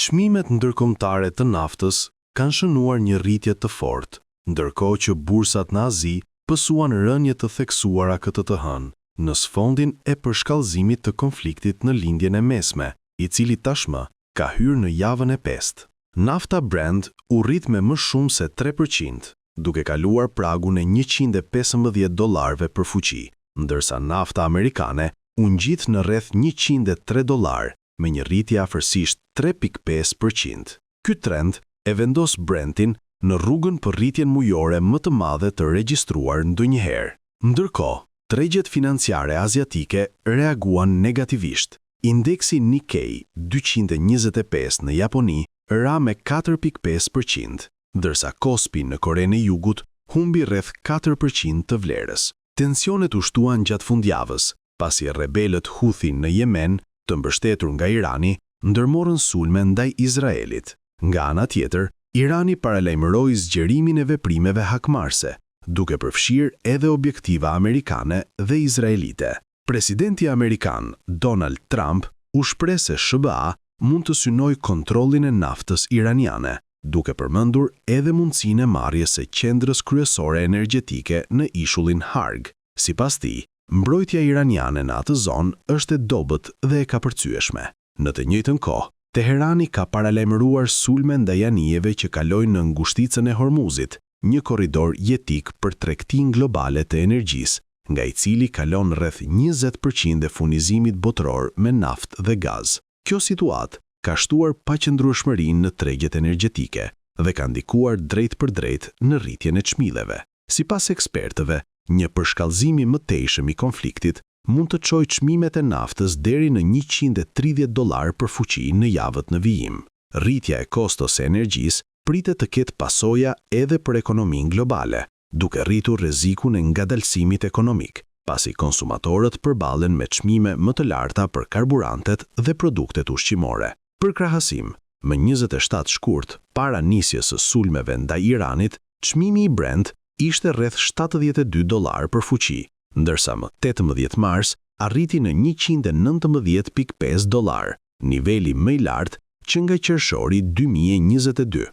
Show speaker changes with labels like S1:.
S1: Çmimet ndërkombëtare të naftës kanë shënuar një rritje të fortë, ndërkohë që bursat në Azi pësuan rënje të theksuara këtë të hënë, në sfondin e përshkallëzimit të konfliktit në lindjen e mesme, i cili tashmë ka hyrë në javën e 5. Nafta Brent u rrit me më shumë se 3%, duke kaluar pragun e $115 për fuqi, ndërsa nafta amerikane u ngjit në rreth $103 me një rritje afërsisht 3.5%. Ky trend e vendos Brentin në rrugën për rritjen mujore më të madhe të regjistruar ndonjëherë. Ndërkohë, tregjet financiare aziatike reaguan negativisht. Indeksi Nikkei 225 në Japoni ra me 4.5%, ndërsa Kospi në Korenë e Jugut humbi rreth 4% të vlerës. Tensionet u shtuan gjatë fundjavës, pasi rebelët Houthi në Yemen, të mbështetur nga Irani, ndërmorën sulme ndaj Izraelit. Nga ana tjetër, Irani paralajmëroi zgjerimin e veprimeve hakmarrëse, duke përfshirë edhe objektiva amerikane dhe izraelite. Presidenti amerikan Donald Trump u shpreh se SBA mund të synojë kontrollin e naftës iraniane, duke përmendur edhe mundësinë e marrjes së qendrës kryesore energjetike në ishullin Harg. Sipas tij, mbrojtja iraniane në atë zonë është e dobët dhe e kapërcyeshme. Në të njëjtën kohë, Teherani ka paralajmëruar sulme ndaj anijeve që kalojnë në ngushticën e Hormuzit, një korridor jetik për tregtinë globale të energjisë, nga i cili kalon rreth 20% e furnizimit botror me naftë dhe gaz. Kjo situatë ka shtuar paqëndrueshmërinë në tregjet energjetike dhe ka ndikuar drejt për drejt në rritjen e çmimeve. Sipas ekspertëve, një përshkallëzim i mëtejshëm i konfliktit mund të çojë çmimet e naftës deri në $130 për fuqi në javët në vijim. Rritja e kostos së energjisë pritet të ketë pasoja edhe për ekonominë globale, duke rritur rrezikun e ngadalësimit ekonomik, pasi konsumatorët përballen me çmime më të larta për karburantet dhe produktet ushqimore. Për krahasim, më 27 shkurt para nisjes së sulmeve ndaj Iranit, çmimi i Brent ishte rreth $72 për fuqi, ndërsa më 18 mars arriti në $119.5, niveli më i lartë që nga qershori 2022.